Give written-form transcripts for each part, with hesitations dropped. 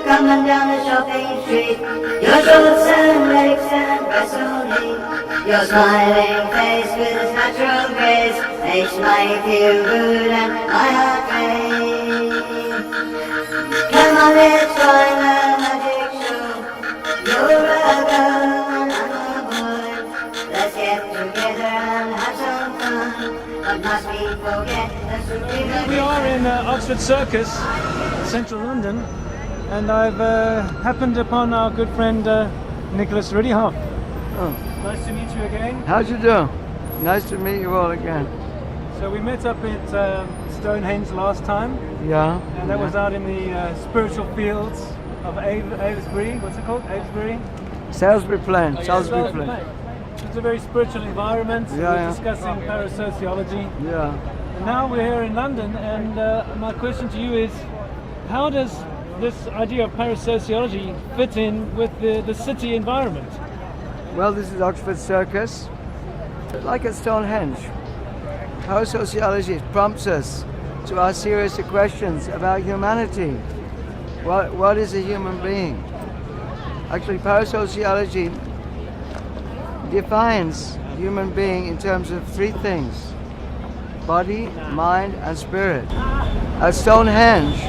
coming down the shopping street. Your shorts and legs and gasoline. Your smiling face with its natural grace makes my feel good and my heart race. Come on, let's join the magic show. You're a girl and I'm a boy. Let's get together and have some fun. But must we forget the supreme... We are in Oxford Circus, central London, and I've happened upon our good friend Nicolas Riddihough. Oh. Nice to meet you again. How'd you do? Nice to meet you all again. So we met up at Stonehenge last time. Yeah. And that was out in the spiritual fields of Avesbury. What's it called? Avesbury? Salisbury Plain. Salisbury Plain. It's a very spiritual environment. Yeah, We're discussing parasociology. Yeah. And now we're here in London, and my question to you is, how does this idea of parasociology fit in with the city environment? Well, this is Oxford Circus. Like at Stonehenge, parasociology prompts us to ask serious questions about humanity. What is a human being? Actually, parasociology defines human being in terms of three things: body, mind, and spirit. At Stonehenge,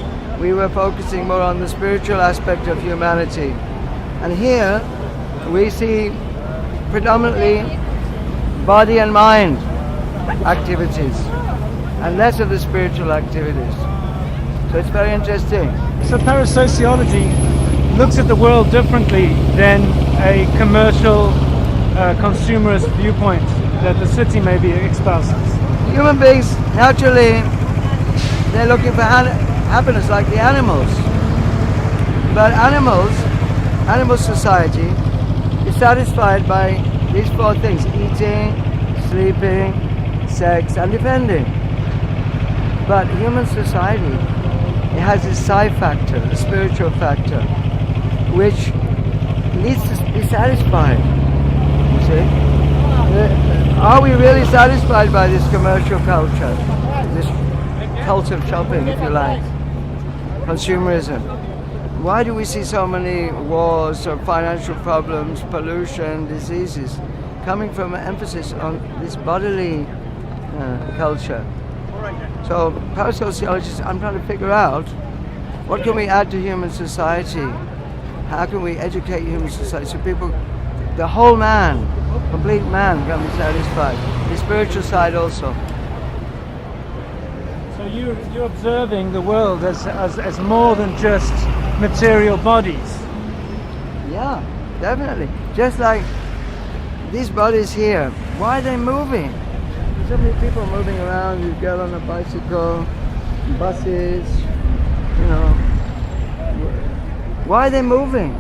we were focusing more on the spiritual aspect of humanity. And here, we see predominantly body and mind activities, and less of the spiritual activities. So it's very interesting. So parasociology looks at the world differently than a commercial, consumerist viewpoint that the city maybe espouses. Human beings, naturally, they're looking for happiness like the animals. But animal society is satisfied by these four things: eating, sleeping, sex, and defending. But human society, it has this psi factor, the spiritual factor, which needs to be satisfied. You see? Are we really satisfied by this commercial culture? This cult of shopping, if you like. Consumerism. Why do we see so many wars or financial problems, pollution, diseases, coming from an emphasis on this bodily culture? So parasociologists, I'm trying to figure out what can we add to human society? How can we educate human society so people, the whole man, complete man, can be satisfied. The spiritual side also. So you're observing the world as more than just material bodies. Yeah, definitely. Just like these bodies here, why are they moving? So many people moving around, you get on a bicycle, buses, you know. Why are they moving?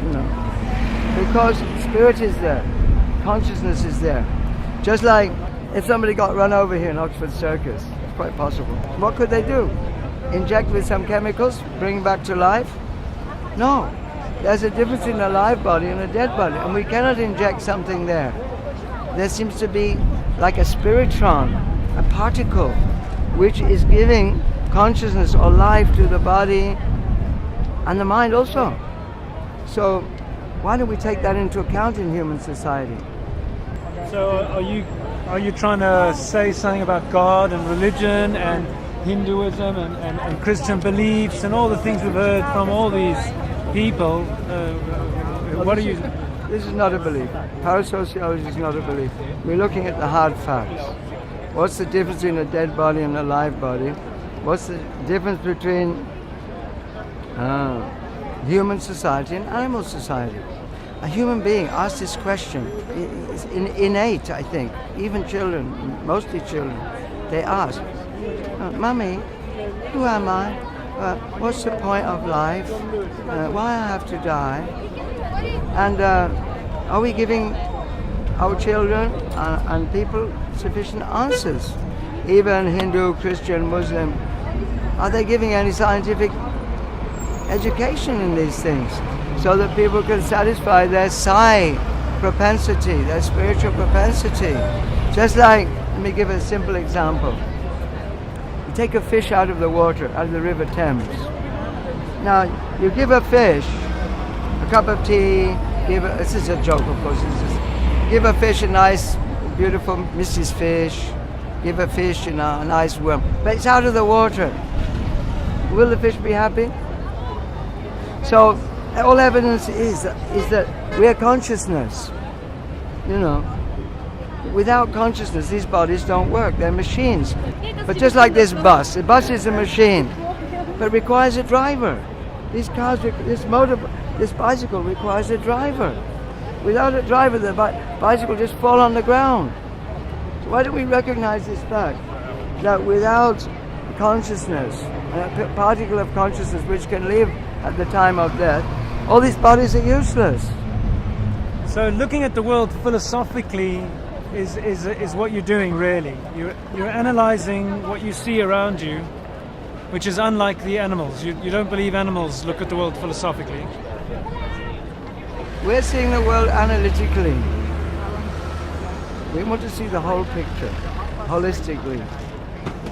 You know, because spirit is there, consciousness is there. Just like if somebody got run over here in Oxford Circus, it's quite possible. What could they do? Inject with some chemicals, bring back to life? No. There's a difference in a live body and a dead body, and we cannot inject something there. There seems to be like a spiritron, a particle, which is giving consciousness or life to the body and the mind also. So why don't we take that into account in human society? So are you trying to say something about God and religion and Hinduism and Christian beliefs and all the things we've heard from all these people? What are you... This is not a belief. Parasociology is not a belief. We're looking at the hard facts. What's the difference between a dead body and a live body? What's the difference between human society and animal society? A human being asks this question. It's innate, I think. Even children, mostly children, they ask, Mummy, who am I? What's the point of life? Why I have to die? And are we giving our children and people sufficient answers? Even Hindu, Christian, Muslim, are they giving any scientific education in these things so that people can satisfy their psi propensity, their spiritual propensity? Just like, let me give a simple example. You take a fish out of the water, out of the River Thames. Now, you give a fish a cup of tea, this is a joke, of course, give a fish a nice, beautiful Mrs. Fish, give a fish, a nice worm, but it's out of the water. Will the fish be happy? So, all evidence is that we are consciousness. Without consciousness, these bodies don't work. They're machines. But just like this bus, a bus is a machine, but requires a driver. These cars, this bicycle requires a driver. Without a driver, the bicycle just fall on the ground. So why don't we recognize this fact that without consciousness, a particle of consciousness which can live at the time of death, all these bodies are useless. So looking at the world philosophically is what you're doing, really. You're analyzing what you see around you, which is unlike the animals. You don't believe animals look at the world philosophically. We're seeing the world analytically. We want to see the whole picture, holistically.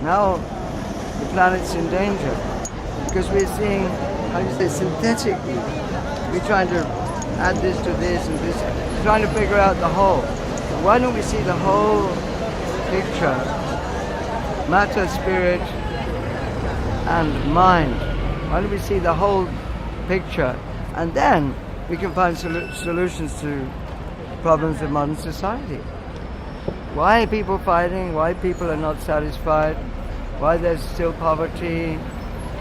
Now the planet's in danger because we're seeing, synthetically. We're trying to add this to this and this, trying to figure out the whole. Why don't we see the whole picture? Matter, spirit, and mind. Why don't we see the whole picture? And then we can find solutions to problems of modern society. Why are people fighting? Why people are not satisfied? Why there's still poverty?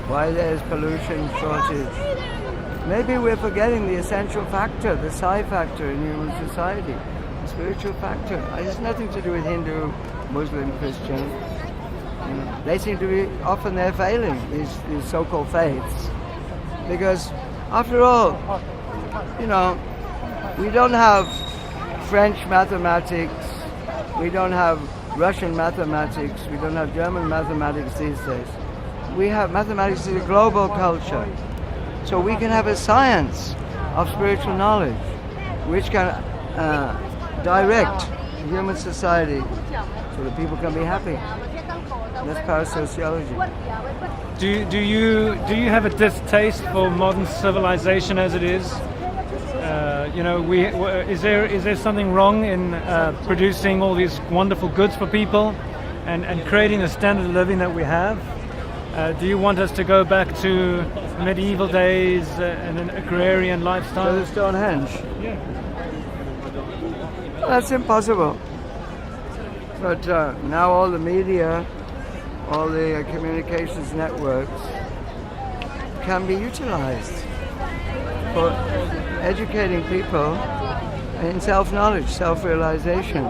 Why there's pollution, shortage? Maybe we're forgetting the essential factor, the psi factor in human society, the spiritual factor. It has nothing to do with Hindu, Muslim, Christian. They seem to be, often they're failing, these so-called faiths. Because after all, we don't have French mathematics, we don't have Russian mathematics, we don't have German mathematics these days. We have mathematics is a global culture. So we can have a science of spiritual knowledge which can direct human society so that people can be happy. That's parasociology. Do you have a distaste for modern civilization as it is? Is there something wrong in producing all these wonderful goods for people and creating the standard of living that we have? Do you want us to go back to medieval days and an agrarian lifestyle? To the Stonehenge? Yeah. That's impossible. But now all the media, all the communications networks can be utilized for educating people in self-knowledge, self-realization.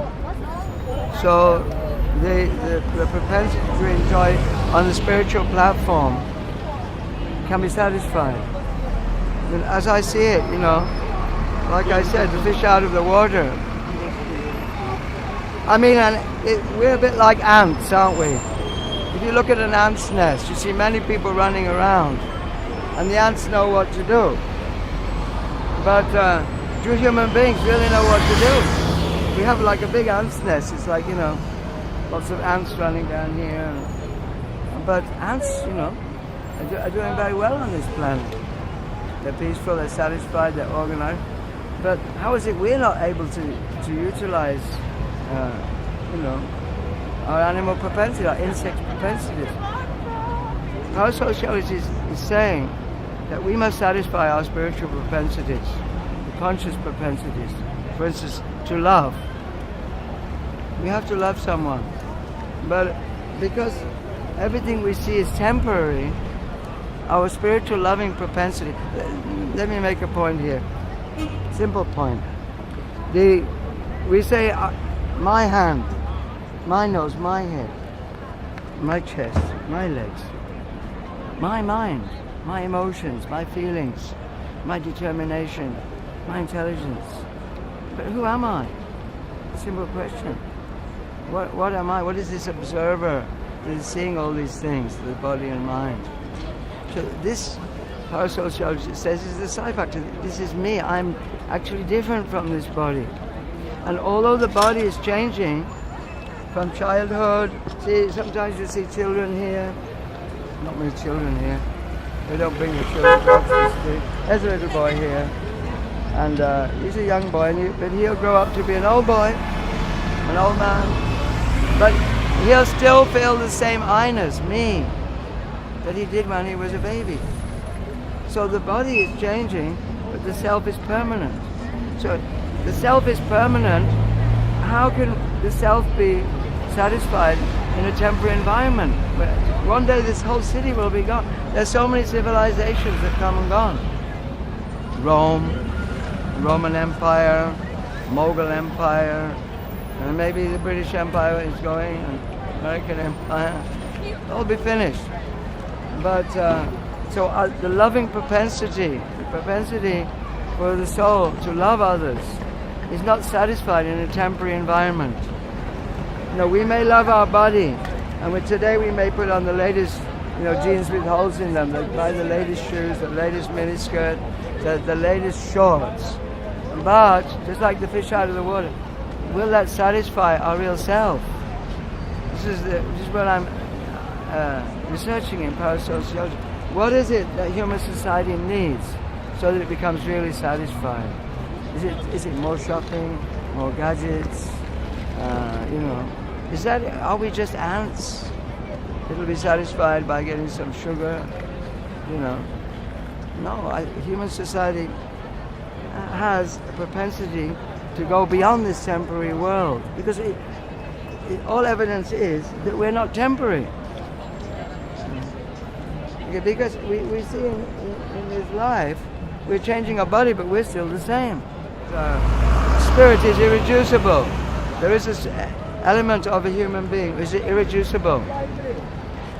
So the propensity to enjoy on the spiritual platform can be satisfied. And as I see it, like I said, the fish out of the water. We're a bit like ants, aren't we? If you look at an ant's nest, you see many people running around, and the ants know what to do. But do human beings really know what to do? We have like a big ant's nest. It's like, lots of ants running down here. But ants, are doing very well on this planet. They're peaceful, they're satisfied, they're organized. But how is it we're not able to utilize, our animal propensity, our insect propensities? Parasociology is saying that we must satisfy our spiritual propensities, the conscious propensities. For instance, to love. We have to love someone. But because everything we see is temporary, our spiritual loving propensity. Let me make a point here. Simple point. We say my hand, my nose, my head, my chest, my legs, my mind, my emotions, my feelings, my determination, my intelligence. But who am I? Simple question. What am I? What is this observer that is seeing all these things, the body and mind? So this parasociology says is the psi factor. This is me. I'm actually different from this body. And although the body is changing from childhood, see, sometimes you see children here, not many children here, They don't bring the children to the street. There's a little boy here, and he's a young boy, but he'll grow up to be an old boy, an old man. But he'll still feel the same I-ness, me, that he did when he was a baby. So the body is changing, but the self is permanent. So the self is permanent. How can the self be satisfied in a temporary environment? One day this whole city will be gone. There's so many civilizations that come and gone. Rome, Roman Empire, Mughal Empire, and maybe the British Empire is going, and American Empire. It'll be finished. But the loving propensity, the propensity for the soul to love others, is not satisfied in a temporary environment. We may love our body, and today we may put on the latest, jeans with holes in them, buy the latest shoes, the latest miniskirt, the latest shorts. But just like the fish out of the water, will that satisfy our real self? This is what I'm researching in parasociology. What is it that human society needs so that it becomes really satisfied? Is it more shopping, more gadgets? Are we just ants? It'll be satisfied by getting some sugar, No, human society has a propensity to go beyond this temporary world, because all evidence is that we're not temporary. Okay, because we see in this life, we're changing our body, but we're still the same. Spirit is irreducible. There is this element of a human being which is irreducible.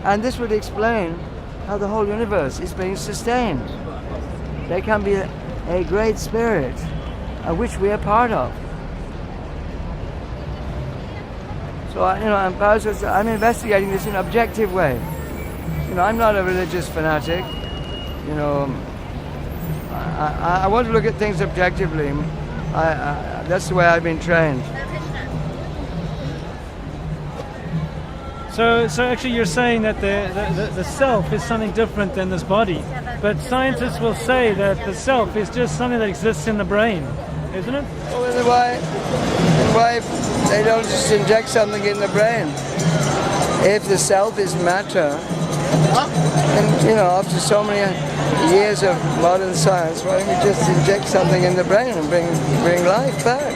And this would explain how the whole universe is being sustained. There can be a great spirit of which we are part of. So, I'm investigating this in an objective way. I'm not a religious fanatic. I want to look at things objectively. That's the way I've been trained. So actually you're saying that the self is something different than this body. But scientists will say that the self is just something that exists in the brain, isn't it? Well, then why they don't just inject something in the brain? If the self is matter, and after so many years of modern science, why don't we just inject something in the brain and bring life back?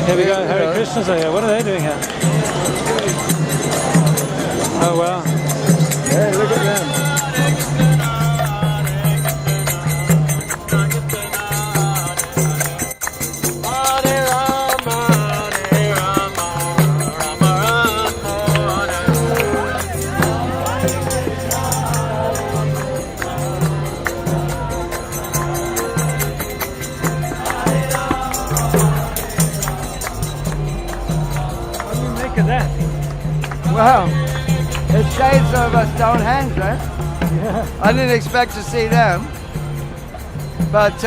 Here we go, Hare Krishnas are here. What are they doing here? Oh wow. Hey, look at them. What do you make of that? Wow. The shades of Stonehenge, right? Yeah. I didn't expect to see them. But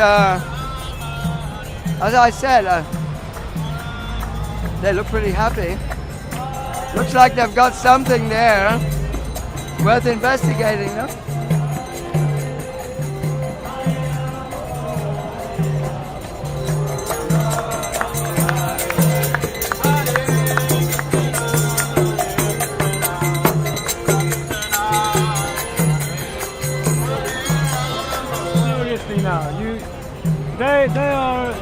as I said, they look pretty happy. Looks like they've got something there worth investigating, no?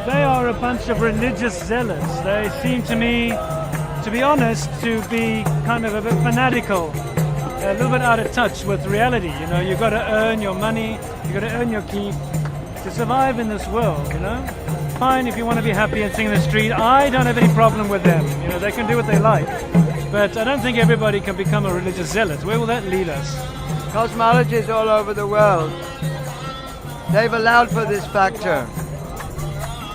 They are a bunch of religious zealots. They seem to me, to be honest, to be kind of a bit fanatical, a little bit out of touch with reality. You've got to earn your money, you've got to earn your keep to survive in this world. Fine if you want to be happy and sing in the street. I don't have any problem with them. They can do what they like. But I don't think everybody can become a religious zealot. Where will that lead us? Cosmologists all over the world, they've allowed for this factor.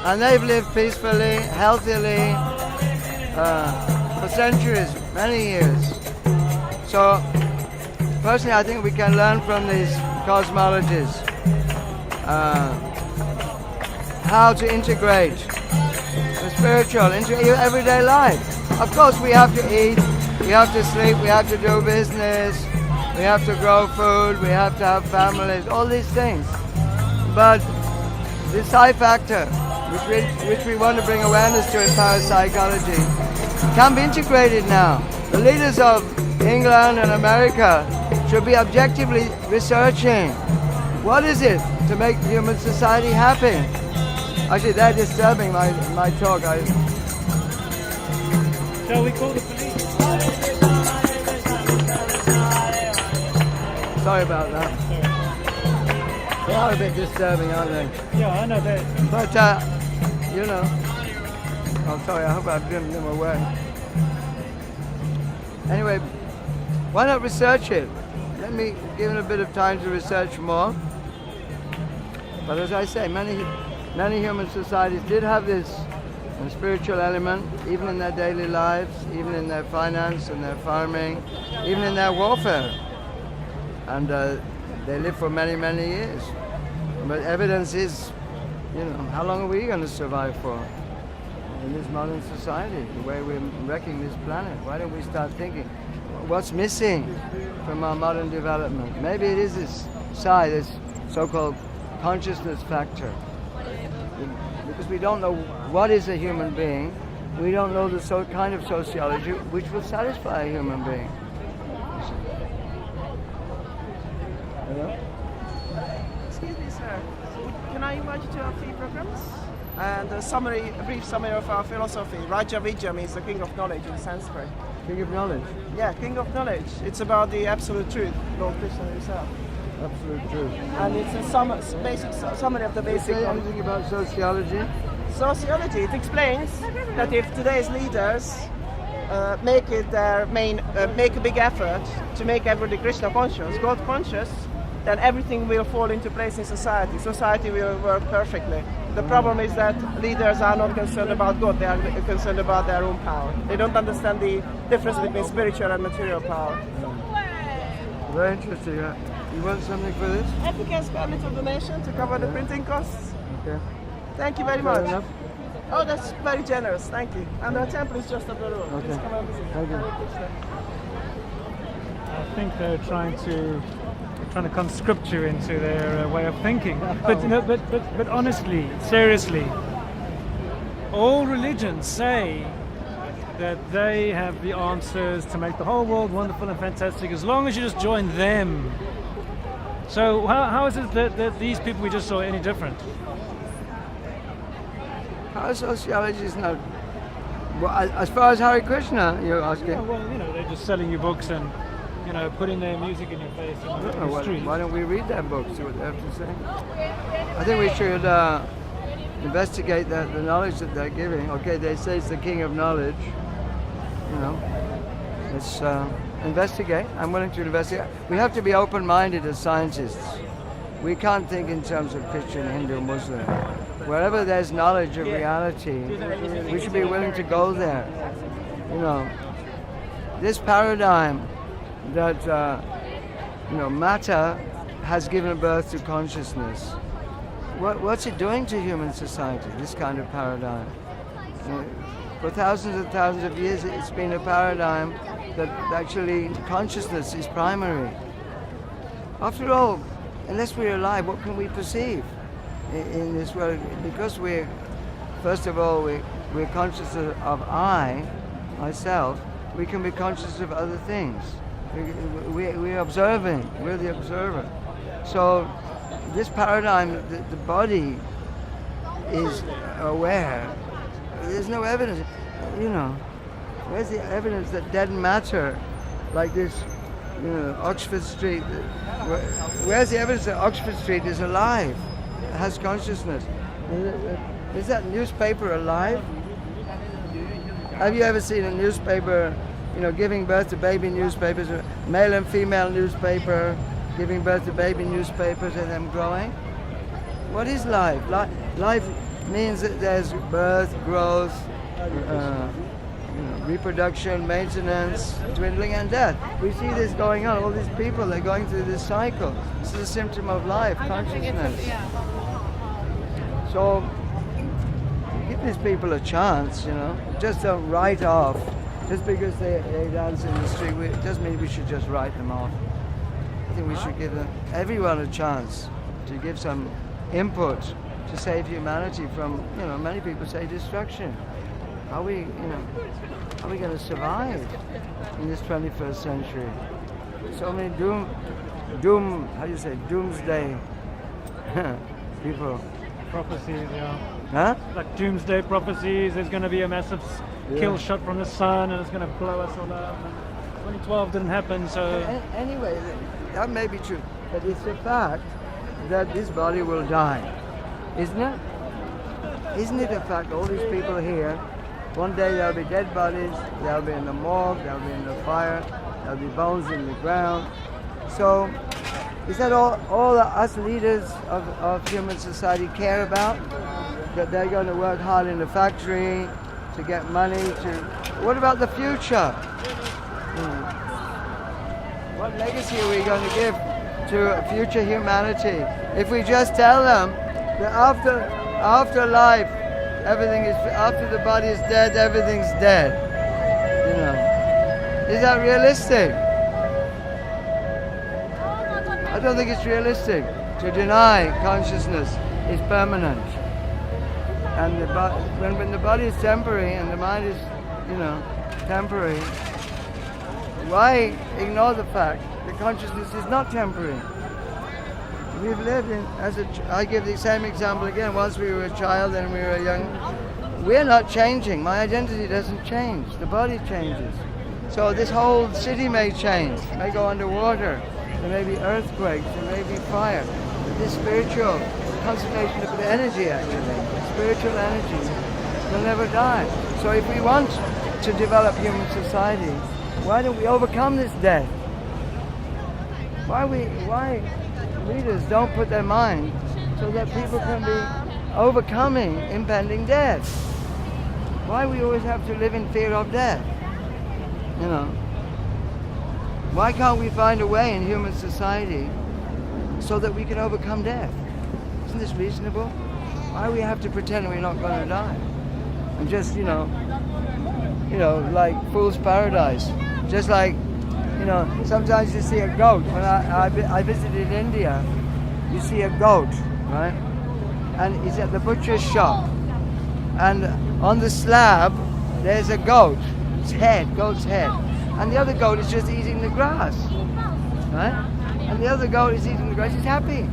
And they've lived peacefully, healthily, for centuries, many years. So, personally, I think we can learn from these cosmologists how to integrate the spiritual into everyday life. Of course, we have to eat, we have to sleep, we have to do business, we have to grow food, we have to have families, all these things. But this high factor, which we want to bring awareness to in parapsychology, can be integrated now. The leaders of England and America should be objectively researching what is it to make human society happy. Actually, they're disturbing my talk. Shall we call the police? Sorry about that. They are a bit disturbing, aren't they? Yeah, I know that. But, you know. Oh, sorry, I hope I've given them away. Anyway, why not research it? Let me give it a bit of time to research more. But as I say, many human societies did have this spiritual element, even in their daily lives, even in their finance and their farming, even in their warfare. And they lived for many, many years. But evidence is, you know, how long are we going to survive for in this modern society, the way we're wrecking this planet? Why don't we start thinking, what's missing from our modern development? Maybe it is this psi, this so-called consciousness factor. Because we don't know what is a human being, we don't know the kind of sociology which will satisfy a human being. Hello? Excuse me, sir. Can I invite you to our free programs? And a brief summary of our philosophy. Raja Vidya means the king of knowledge in Sanskrit. King of knowledge? Yeah, king of knowledge. It's about the absolute truth, Lord Krishna himself. Absolute truth. And it's a basic summary of the basic. Say anything about sociology? Sociology. It explains that if today's leaders make it their main, make a big effort to make everybody Krishna conscious, God conscious, then everything will fall into place in society. Society will work perfectly. The problem is that leaders are not concerned about God, they are concerned about their own power. They don't understand the difference between spiritual and material power. Very interesting. You want something for this? If you can spare a little donation to cover the printing costs. Okay. Thank you very Fair much. enough. Oh, that's very generous, thank you. And the temple is just up the road. Okay. Please come and visit. Thank you. Hare Krishna. I think they're trying to conscript you into their way of thinking. But you know, but honestly, seriously, all religions say that they have the answers to make the whole world wonderful and fantastic as long as you just join them. So how is it that these people we just saw are any different? Parasociology is not. Well, as far as Hare Krishna, you're asking. Yeah, well, you know, they're just selling you books and, you know, putting their music in your face on the street. Why don't we read their books, see what they have to say? I think we should investigate the knowledge that they're giving. Okay, they say it's the king of knowledge. You know, let's investigate. I'm willing to investigate. We have to be open-minded as scientists. We can't think in terms of Christian, Hindu, Muslim. Wherever there's knowledge of reality, we should be willing to go there. You know, this paradigm that matter has given birth to consciousness. What's it doing to human society? This kind of paradigm. For thousands and thousands of years, it's been a paradigm that actually consciousness is primary. After all, unless we're alive, what can we perceive in this world? Because first of all, we're conscious of myself, we can be conscious of other things. We're observing, we're the observer. So this paradigm, the body is aware. There's no evidence, you know. Where's the evidence that dead matter, like this, Oxford Street, where's the evidence that Oxford Street is alive, has consciousness? Is that newspaper alive? Have you ever seen a newspaper, giving birth to baby newspapers, male and female newspaper, giving birth to baby newspapers and them growing? What is life? Life means that there's birth, growth, reproduction, maintenance, dwindling, and death. We see this going on. All these people, they're going through this cycle. This is a symptom of life, consciousness. So give these people a chance, Just don't write off. Just because they dance in the street, it doesn't mean we should just write them off. think we should give everyone a chance to give some input to save humanity from, many people say destruction. How are we going to survive in this 21st century? So many doomsday people. Prophecies, yeah. Huh? Like doomsday prophecies. There's going to be a massive kill shot from the sun, and it's going to blow us all up. And 2012 didn't happen, so. Anyway, that may be true, but it's a fact that this body will die, isn't it? Isn't it a fact? All these people here, one day there'll be dead bodies. They'll be in the morgue. They'll be in the fire. There'll be bones in the ground. So. Is that all that us leaders of human society care about? That they're going to work hard in the factory to get money to... What about the future? What legacy are we going to give to future humanity? If we just tell them that after life, everything is... After the body is dead, everything's dead. Is that realistic? I don't think it's realistic to deny consciousness is permanent. And when the body is temporary and the mind is, temporary, why ignore the fact that consciousness is not temporary? We've lived I give the same example again. Once we were a child and we were young. We're not changing. My identity doesn't change. The body changes. So this whole city may change, may go underwater. There may be earthquakes, there may be fire. But this spiritual concentration of energy, actually, spiritual energy, will never die. So if we want to develop human society, why don't we overcome this death? Why leaders don't put their mind so that people can be overcoming impending death? Why we always have to live in fear of death? Why can't we find a way in human society so that we can overcome death? Isn't this reasonable? Why do we have to pretend we're not going to die? And just, like fool's paradise. Just like, sometimes you see a goat. When I visited India, you see a goat, right? And it's at the butcher's shop. And on the slab, there's a goat's head. And the other goat is just eating the grass, right? And the other goat is eating the grass. He's happy.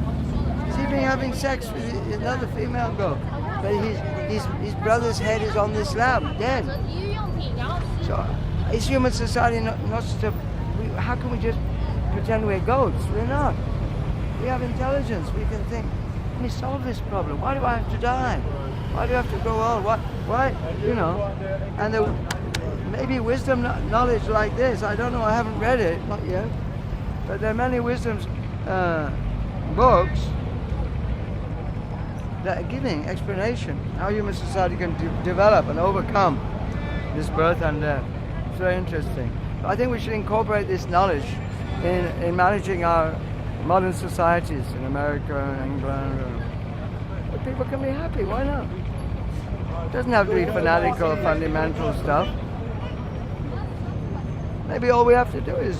He's even having sex with another female goat. But his brother's head is on this slab, dead. So is human society not to... How can we just pretend we're goats? We're not. We have intelligence. We can think, let me solve this problem. Why do I have to die? Why do I have to grow old? Why? And maybe wisdom knowledge like this, I don't know, I haven't read it, not yet, but there are many wisdom books that are giving explanation how human society can develop and overcome this birth and death. It's very interesting. But I think we should incorporate this knowledge in managing our modern societies in America and England. But people can be happy, why not? It doesn't have to be fanatical, fundamental stuff. Maybe all we have to do is,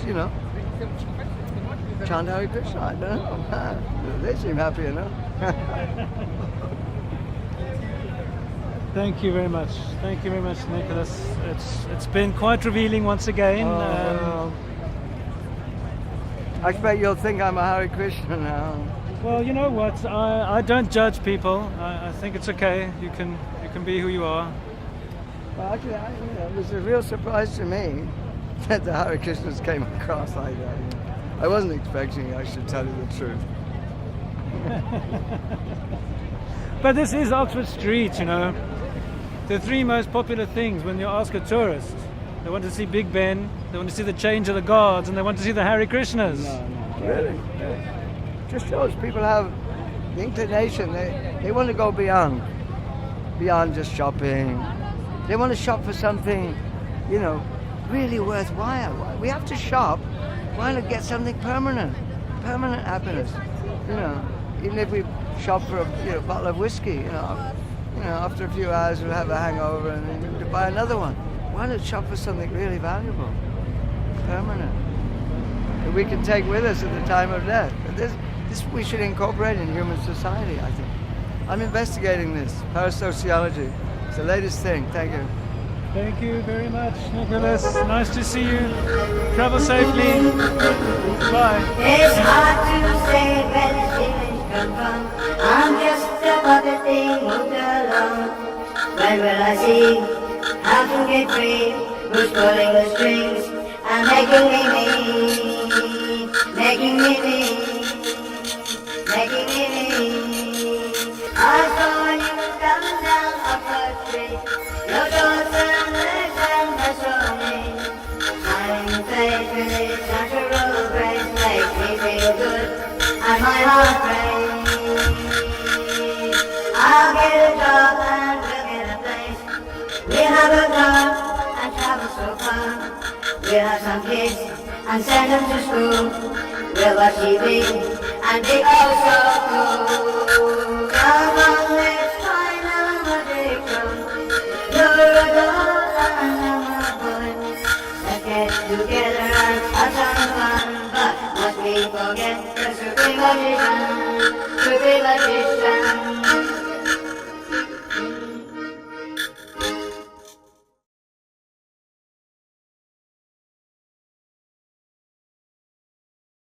chant Hare Krishna. I don't know. They seem happy enough. Thank you very much. Thank you very much, Nicolas. It's been quite revealing once again. I expect you'll think I'm a Hare Krishna now. Well, you know what? I don't judge people. I think it's okay. You can be who you are. Well, actually, it was a real surprise to me that the Hare Krishnas came across like that. I wasn't expecting it, I should tell you the truth. But this is Oxford Street, The three most popular things when you ask a tourist. They want to see Big Ben, they want to see the change of the guards, and they want to see the Hare Krishnas. No. Really? Yeah. Just shows people have the inclination, they want to go beyond just shopping. They want to shop for something, really worthwhile. We have to shop. Why not get something permanent happiness? Even if we shop for a bottle of whiskey, after a few hours we'll have a hangover and then we have to buy another one. Why not shop for something really valuable, permanent? that we can take with us at the time of death. And this we should incorporate in human society, I think. I'm investigating this, parasociology. It's the latest thing. Thank you. Thank you very much, Nicholas. Nice to see you. Travel safely. Bye. It's hard to say where the feelings come from. I'm just a puppet thing moved along. When will I see how to get free? Who's pulling the strings and making me me? Making me me? Making me me? I saw you coming down off the tree. Your shorts and legs and that's on me. Smiling face with its natural grace makes me feel good and my heart prays. I'll get a job and we'll get a place. We'll have a car and travel so far. We'll have some kids and send them to school. We'll watch TV and be oh so cool. Come on, let's find out what they come. You're a girl and I'm a boy. Let's get together and have some fun. But must we forget the supreme magician, supreme magician.